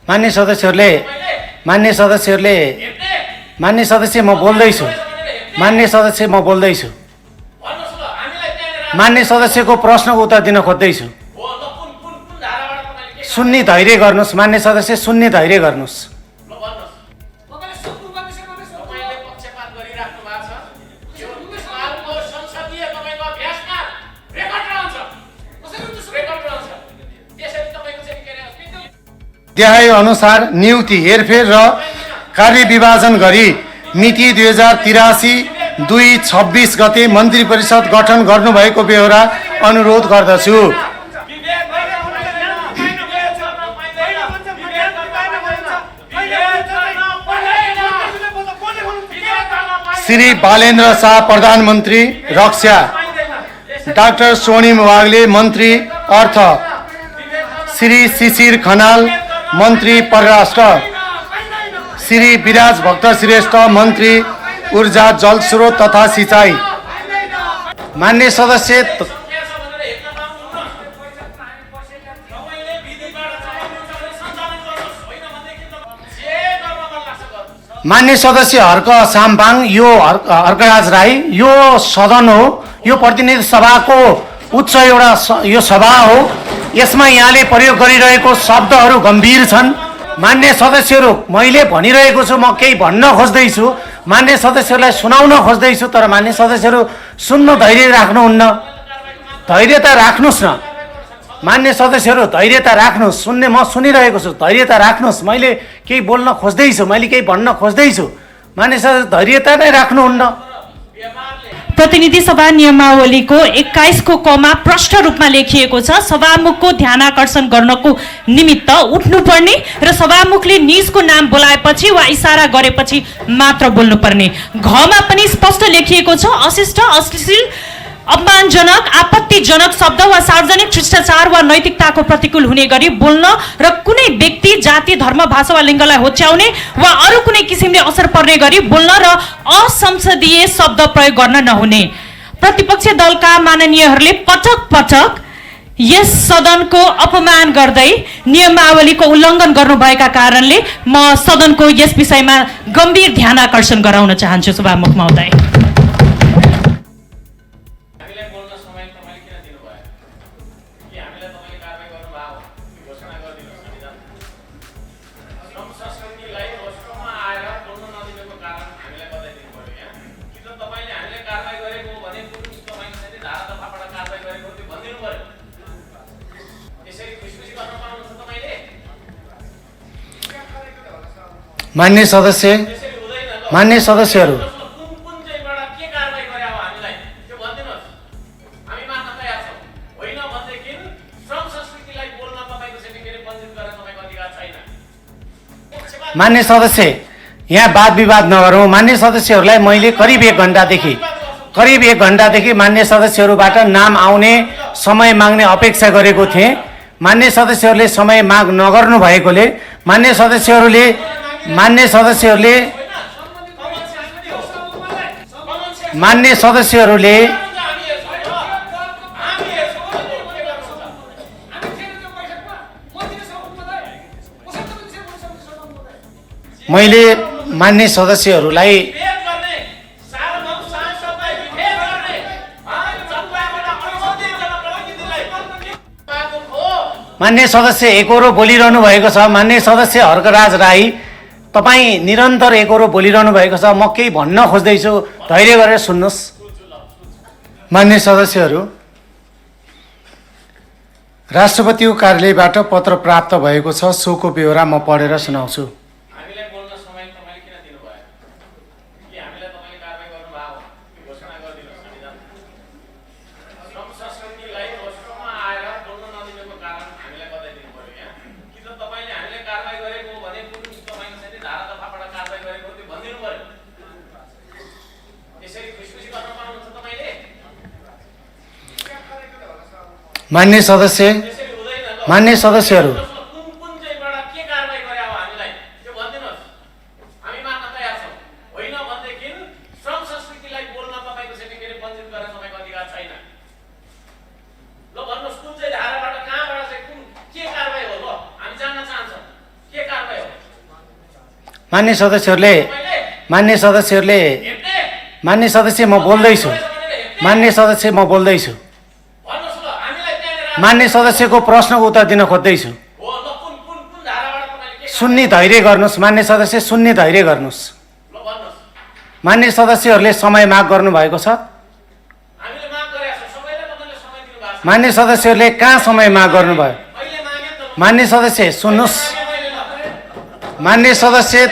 मान्य सदस्यहरूले मान्य सदस्य म बोल्दैछु। मान्य सदस्य म बोल्दैछु। मान्य सदस्यको प्रश्नको उत्तर दिन खोज्दैछु। सुन्ने धैर्य गर्नुहोस्। मान्य सदस्य सुन्ने धैर्य गर्नुहोस्। देखाए अनुसार नियुक्ति हेरफेर र कार्य विभाजन गरी मिति 2083/2/26 गते मन्त्री परिषद गठन गर्नुभएको बेहोरा अनुरोध गर्दछु। श्री बालेन्द्र शाह प्रधानमन्त्री रक्षा, डाक्टर स्वर्णिम वाग्ले मन्त्री अर्थ, श्री शिशिर खनाल मन्त्री परराष्ट्र, श्री विराज भक्त श्रेष्ठ मन्त्री ऊर्जा जलस्रोत तथा सिंचाई। मान्य सदस्य हर्क साम्पाङ, यो हर्कराज राई, यो सदन हो, यो प्रतिनिधि सभाको उच्च एउटा यो सभा हो। यसमा यहाँले प्रयोग गरिरहेको शब्दहरू गम्भीर छन्। मान्य सदस्यहरू, मैले भनिरहेको छु, म केही भन्न खोज्दैछु, मान्य सदस्यहरूलाई सुनाउन खोज्दैछु, तर मान्य सदस्यहरू सुन्न धैर्य राख्नुहुन्न। धैर्यता राख्नुहोस् न मान्य सदस्यहरू, धैर्यता राख्नुहोस्। सुन्ने म सुनिरहेको छु, धैर्यता राख्नुहोस्। मैले केही बोल्न खोज्दैछु, मैले केही भन्न खोज्दैछु, मान्य सदस्य धैर्यता नै राख्नुहुन्न। प्रतिनिधि सभा नियमावलीको 21 को कमा प्रष्ट रूपमा लेखिएको छ, सभामुखको ध्यानाकर्षण गर्नको निमित्त उठ्नुपर्ने र सभामुखले निजको नाम बोलाएपछि वा इशारा गरेपछि मात्र बोल्नुपर्ने। घमा पनि स्पष्ट लेखिएको छ, अशिष्ट, अश्लील, अपमानजनक, आपत्तिजनक शब्द वा सार्वजनिक शिष्टाचार वा नैतिकताको प्रतिकूल हुने गरी बोल्न र कुनै व्यक्ति, जाति, धर्म, भाषा वा लिङ्गलाई होच्याउने वा अरू कुनै किसिमले असर पर्ने गरी बोल्न र असंसदीय शब्द प्रयोग गर्न नहुने। प्रतिपक्षी दलका माननीयहरूले पटक पटक यस सदनको अपमान गर्दै नियमावलीको उल्लङ्घन गर्नुभएका कारणले म सदनको यस विषयमा गम्भीर ध्यानाकर्षण गराउन चाहन्छु। सभामुख महोदय, मान्य सदस्यहरू, मान्य सदस्य यहाँ वाद विवाद नगरौँ। मान्य सदस्यहरूलाई मैले करिब 1 घण्टादेखि मान्य सदस्यहरूबाट नाम आउने समय माग्ने अपेक्षा गरेको थिएँ। मान्य सदस्यहरूले समय माग नगर्नु भएकोले मान्य सदस्यहरूले मैले मान्य सदस्यहरूलाई मान्य सदस्य एकहोरो बोलिरहनु भएको छ। मान्य सदस्य हर्कराज राई, तपाईँ निरन्तर एकहोरो बोलिरहनु भएको छ। म केही भन्न खोज्दैछु, धैर्य गरेर सुन्नुहोस्। मान्य सदस्यहरू, राष्ट्रपतिको कार्यालयबाट पत्र प्राप्त भएको छ, सोको बेहोरा म पढेर सुनाउँछु। मान्य सदस्यहरू, के कारबाही हो? हामी जान्न चाहन्छौँ के कारबाही मान्य सदस्यहरूले मान्य सदस्य म बोल्दैछु। मान्य सदस्य म बोल्दैछु। मान्य सदस्यको प्रश्नको उत्तर दिन खोज्दैछु। सुन्ने धैर्य गर्नुहोस्। मान्य सदस्य सुन्ने धैर्य गर्नुहोस्। मान्य सदस्यहरूले समय माग गर्नुभएको छ। मान्य सदस्यहरूले कहाँ समय माग गर्नुभयो? मान्य सदस्य सुन्नुहोस्। मान्य सदस्य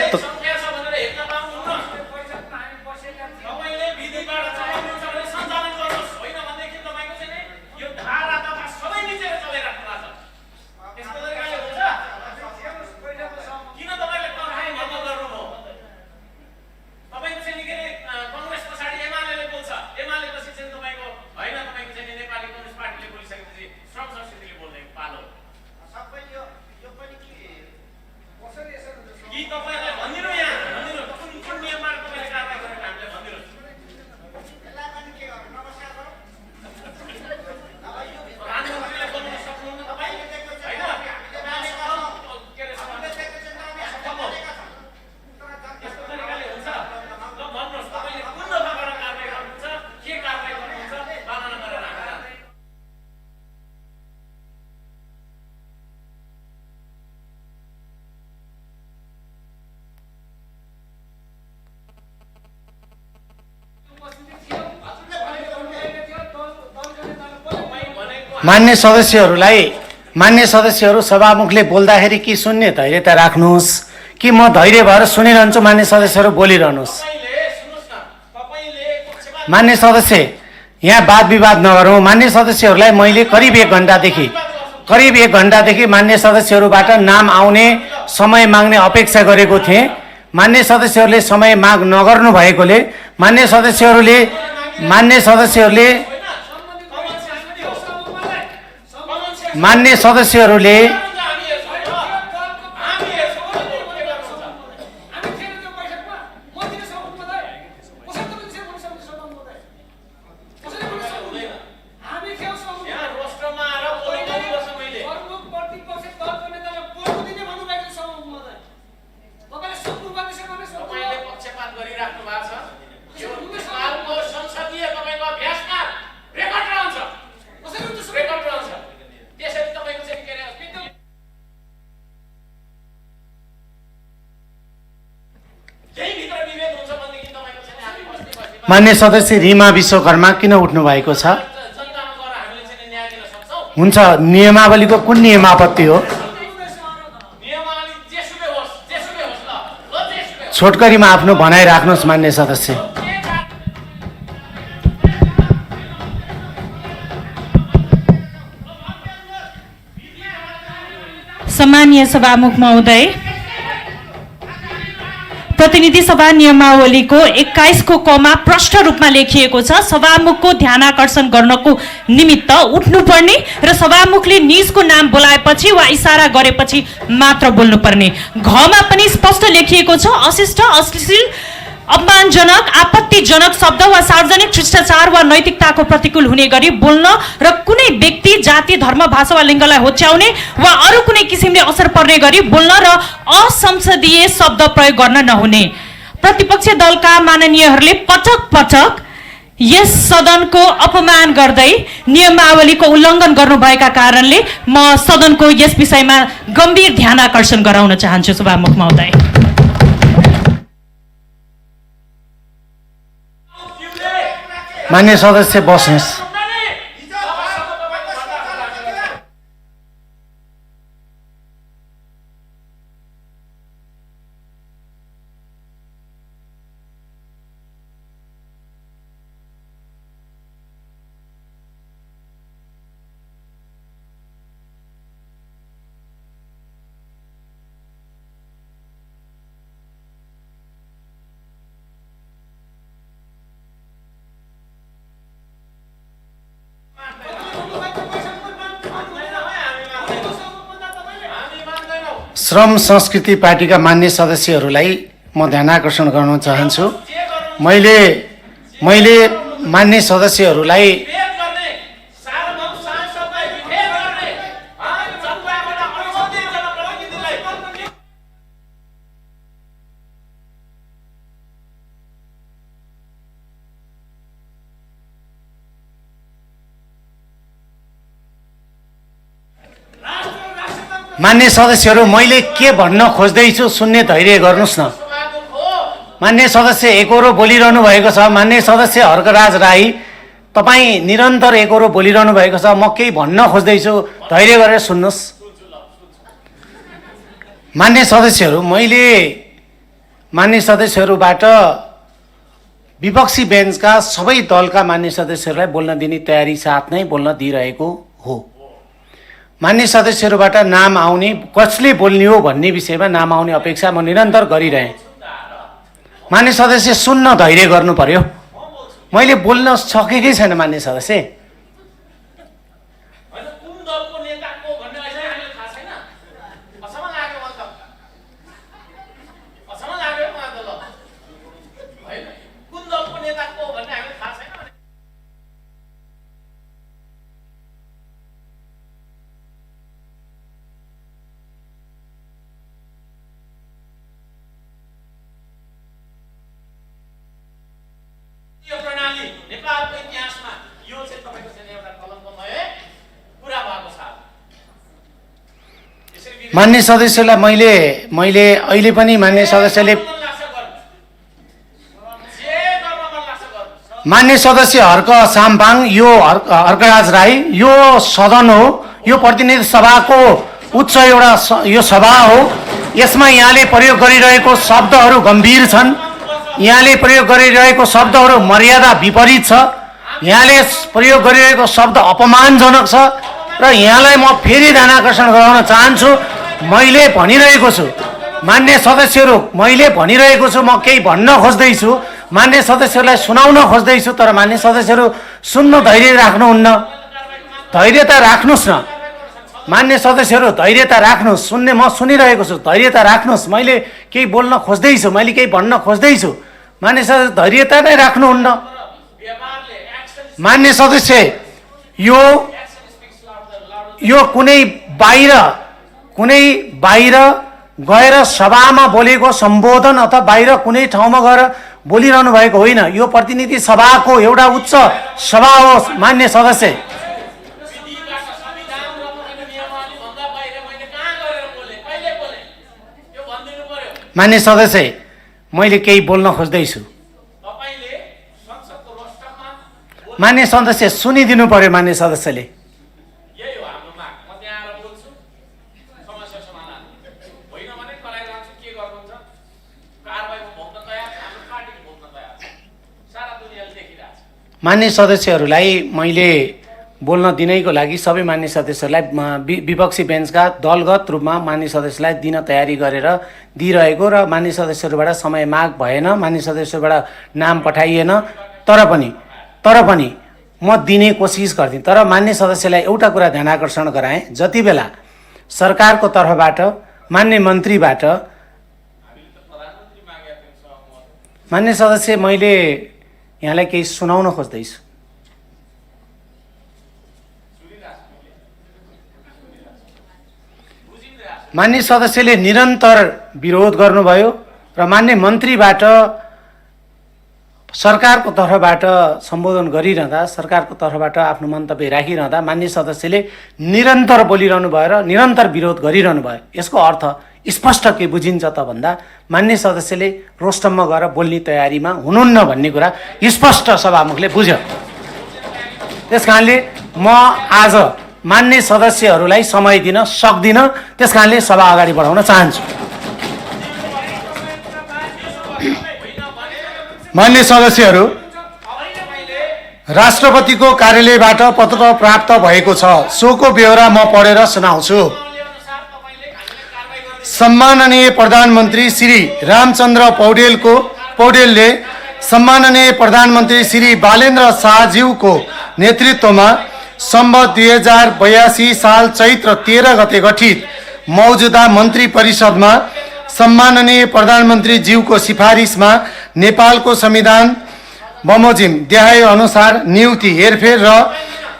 मान्य सदस्यहरू सभामुखले बोल्दाखेरि कि सुन्ने धैर्यता राख्नुहोस् कि म धैर्य भएर सुनिरहन्छु। मान्य सदस्यहरू बोलिरहनुहोस्। मान्य सदस्य यहाँ वाद विवाद नगरौँ। मान्य सदस्यहरूलाई मैले करिब एक घण्टादेखि मान्य सदस्यहरूबाट नाम आउने समय माग्ने अपेक्षा गरेको थिएँ। मान्य सदस्यहरूले समय माग नगर्नु भएकोले मान्य सदस्यहरूले मान्य सदस्य रिमा विश्वकर्मा किन उठ्नु भएको छ? हुन्छ, नियमावलीको कुन नियम आपत्ति हो? छोटकरीमा आफ्नो भनाइ राख्नुहोस् मान्य सदस्य। सम्मानीय सभामुख महोदय, प्रतिनिधि सभा नियमावलीको 21 को कमा प्रष्ट रूपमा लेखिएको छ, सभामुखको ध्यानाकर्षण गर्नको निमित्त उठ्नुपर्ने र सभामुखले निजको नाम बोलाएपछि वा इशारा गरेपछि मात्र बोल्नुपर्ने। घमा पनि स्पष्ट लेखिएको छ, अशिष्ट, अश्लील, अपमानजनक, आपत्तिजनक शब्द वा सार्वजनिक शिष्टाचार वा नैतिकताको प्रतिकूल हुने गरी बोल्न र कुनै व्यक्ति, जाति, धर्म, भाषा वा लिङ्गलाई होच्याउने वा अरू कुनै किसिमले असर पर्ने गरी बोल्न र असंसदीय शब्द प्रयोग गर्न नहुने। प्रतिपक्ष दलका माननीयहरूले पटक पटक यस सदनको अपमान गर्दै नियमावलीको उल्लङ्घन गर्नुभएका कारणले म सदनको यस विषयमा गम्भीर ध्यानाकर्षण गराउन चाहन्छु। सभामुख महोदय, मान्य सदस्य बस्नुहोस्। श्रम संस्कृति पार्टीका मान्य सदस्यहरूलाई म ध्यानाकर्षण गर्न चाहन्छु। मैले मान्य सदस्यहरूलाई मान्य सदस्यहरू, मैले के भन्न खोज्दैछु सुन्ने धैर्य गर्नुहोस् न। मान्य सदस्य एकहोरो बोलिरहनु भएको छ। मान्य सदस्य हर्कराज राई, तपाईँ निरन्तर एकहोरो बोलिरहनु भएको छ। म केही भन्न खोज्दैछु, धैर्य गरेर सुन्नुहोस्। मान्य सदस्यहरू, मैले मान्य सदस्यहरूबाट विपक्षी बेन्चका सबै दलका मान्य सदस्यहरूलाई बोल्न दिने तयारी साथ नै बोल्न दिइरहेको हो। मान्य सदस्यहरूबाट नाम आउने, कसले बोल्ने हो भन्ने विषयमा नाम आउने अपेक्षा म निरन्तर गरिरहेँ। मान्य सदस्य सुन्न धैर्य गर्नु पर्यो। मैले बोल्न सकेकै छैन मान्य सदस्य। मान्य सदस्यलाई मैले अहिले पनि मान्य सदस्यले मान्य सदस्य हर्क साम्पाङ, यो हर्कराज राई, यो सदन हो, यो प्रतिनिधि सभाको उच्च एउटा यो सभा हो। यसमा यहाँले प्रयोग गरिरहेको शब्दहरू गम्भीर छन्। यहाँले प्रयोग गरिरहेको शब्दहरू मर्यादा विपरीत छ। यहाँले प्रयोग गरिरहेको शब्द अपमानजनक छ र यहाँलाई म फेरि ध्यानाकर्षण गराउन चाहन्छु। मैले भनिरहेको छु मान्य सदस्यहरू, मैले भनिरहेको छु, म केही भन्न खोज्दैछु, मान्य सदस्यहरूलाई सुनाउन खोज्दैछु, तर मान्य सदस्यहरू सुन्न धैर्य राख्नुहुन्न। धैर्यता राख्नुहोस् न मान्य सदस्यहरू, धैर्यता राख्नुहोस्। म सुनिरहेको छु, धैर्यता राख्नुहोस्। मैले केही बोल्न खोज्दैछु, मैले केही भन्न खोज्दैछु, मान्य सदस्य धैर्यता नै राख्नुहुन्न। मान्य सदस्य, यो कुनै बाहिर गएर सभामा बोलेको सम्बोधन अथवा बाहिर कुनै ठाउँमा गएर बोलिरहनु भएको होइन। यो प्रतिनिधि सभाको एउटा उच्च सभा हो। मान्य सदस्य, मान्य सदस्य, मैले केही बोल्न खोज्दैछु। मान्य सदस्य सुनिदिनु पर्यो। मान्य सदस्यले मान्य सदस्यहरूलाई मैले बोल्न दिनैको लागि सबै मान्य सदस्यहरूलाई विपक्षी बेन्चका दलगत रूपमा मान्य सदस्यलाई दिन तयारी गरेर दिइरहेको र मान्य सदस्यहरूबाट समय माग भएन, मान्य सदस्यहरूबाट नाम पठाइएन। तर पनि म दिने कोसिस गर्थेँ। तर मान्य सदस्यलाई एउटा कुरा ध्यानाकर्षण गराएँ, जति बेला सरकारको तर्फबाट मान्य मन्त्रीबाट मान्य सदस्य, मैले यहाँलाई केही सुनाउन खोज्दैछु। मान्य सदस्यले निरन्तर विरोध गर्नुभयो र मान्य मन्त्रीबाट सरकारको तर्फबाट सम्बोधन गरिरहँदा, सरकारको तर्फबाट आफ्नो मन्तव्य राखिरहँदा मान्य सदस्यले निरन्तर बोलिरहनु भयो र निरन्तर विरोध गरिरहनु भयो। यसको अर्थ स्पष्ट के बुझिन्छ त भन्दा मान्य सदस्यले रोस्टममा गएर बोल्ने तयारीमा हुनुहुन्न भन्ने कुरा स्पष्ट सभामुखले बुझ्यो। त्यसकारणले म आज मान्य सदस्यहरूलाई समय दिन सक्दिनँ। त्यसकारणले सभा अगाडि बढाउन चाहन्छु। मान्य सदस्यहरू, राष्ट्रपतिको कार्यालयबाट पत्र प्राप्त भएको छ। सोको ब्यौरा म पढेर सुनाउँछु। सम्माननीय प्रधानमन्त्री श्री रामचन्द्र पौडेलले सम्माननीय प्रधानमन्त्री श्री बालेन्द्र शाहज्यूको नेतृत्वमा सम्वत 2082 साल चैत्र 13 गते गठित मौजूदा मन्त्री परिषदमा सम्माननीय प्रधानमन्त्री ज्यूको सिफारिसमा नेपालको संविधान बमोजिम देखाए अनुसार नियुक्ति, हेरफेर र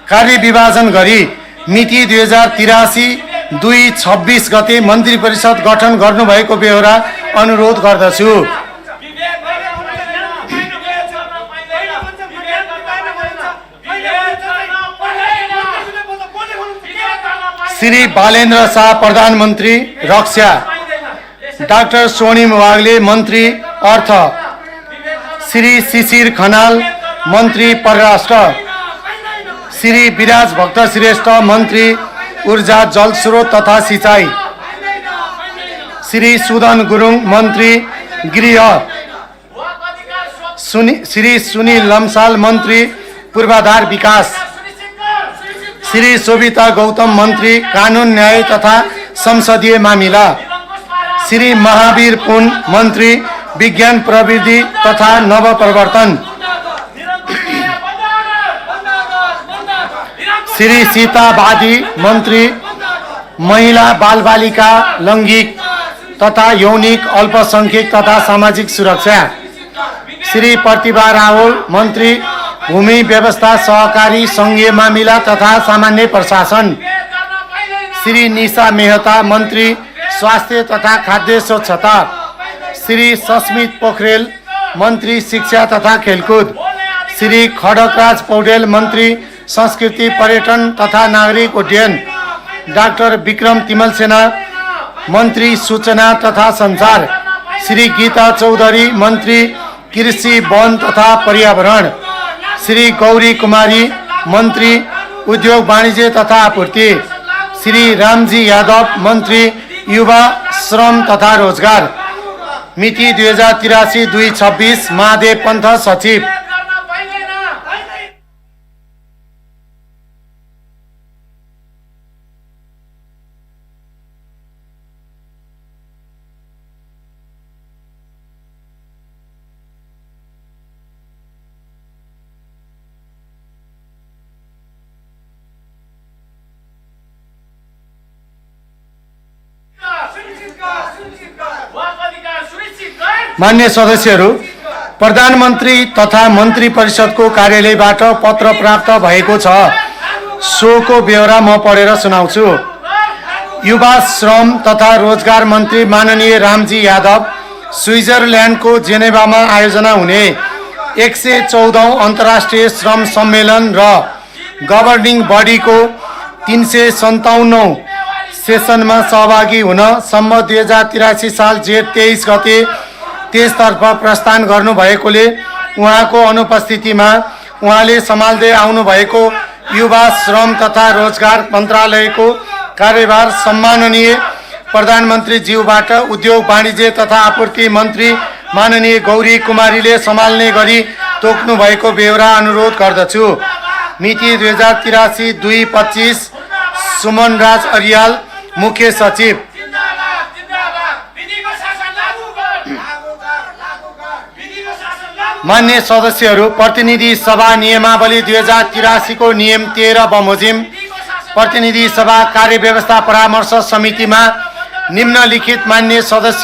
कार्यविभाजन गरी मिति 2083/2/26 गते मन्त्री परिषद गठन गर्नुभएको बेहोरा अनुरोध गर्दछु। श्री बालेन्द्र शाह प्रधानमन्त्री रक्षा, डाक्टर स्वर्णिम वाग्ले मन्त्री अर्थ, श्री शिशिर खनाल मन्त्री परराष्ट्र, श्री विराज भक्तश्रेष्ठ मन्त्री ऊर्जा जलस्रोत तथा सिंचाई, श्री सुदन गुरुङ मन्त्री गृह, श्री सुनिल लम्साल मन्त्री पूर्वाधार विकास, श्री शोभिता गौतम मन्त्री कानुन न्याय तथा संसदीय मामिला, श्री महावीर पुन मन्त्री विज्ञान प्रविधि तथा नवप्रवर्तन, श्री सीता बादी मन्त्री महिला बालबालिका लैङ्गिक तथा यौनिक अल्पसंख्यक तथा सामाजिक सुरक्षा, श्री प्रतिभा रावल मन्त्री भूमि व्यवस्था सहकारी सङ्घीय मामिला तथा सामान्य प्रशासन, श्री निशा मेहता मन्त्री स्वास्थ्य तथा खाद्य स्वच्छता, श्री सस्मित पोखरेल मन्त्री शिक्षा तथा खेलकुद, श्री खडकराज पौडेल मन्त्री संस्कृति पर्यटन तथा नागरिक उड्डयन, डाक्टर विक्रम तिमलसेना मन्त्री सूचना तथा संचार, श्री गीता चौधरी मन्त्री कृषि वन तथा पर्यावरण, श्री गौरी कुमारी मन्त्री उद्योग वाणिज्य तथा आपूर्ति, श्री रामजी यादव मन्त्री युवा श्रम तथा रोजगार। मिति 2083-226 महादेव पन्थ सचिव। मान्य सदस्यहरू, प्रधानमन्त्री तथा मन्त्री परिषदको कार्यालयबाट पत्र प्राप्त भएको छ। सोको ब्यौरा म पढेर सुनाउँछु। युवा श्रम तथा रोजगार मन्त्री माननीय रामजी यादव स्विजरल्यान्डको जेनेभामा आयोजना हुने 114औं अन्तर्राष्ट्रिय श्रम सम्मेलन र गभर्निङ बडीको 357औं सेसनमा सहभागी हुन सम्म 2083 साल जेठ 23 गते त्यसतर्फ प्रस्थान गर्नुभएकोले उहाँको अनुपस्थितिमा उहाँले सम्हाल्दै आउनुभएको युवा श्रम तथा रोजगार मन्त्रालयको कार्यभार सम्माननीय प्रधानमन्त्रीज्यूबाट उद्योग वाणिज्य तथा आपूर्ति मन्त्री माननीय गौरी कुमारीले सम्हाल्ने गरी तोक्नु भएको बेहोरा अनुरोध गर्दछु। मिति 2083-225 सुमनराज अरियाल मुख्य सचिव। मान्य सदस्यहरू, प्रतिनिधि सभा नियमावली 2083 को नियम 13 बमोजिम प्रतिनिधि सभा कार्यव्यवस्था परामर्श समितिमा निम्नलिखित मान्य सदस्य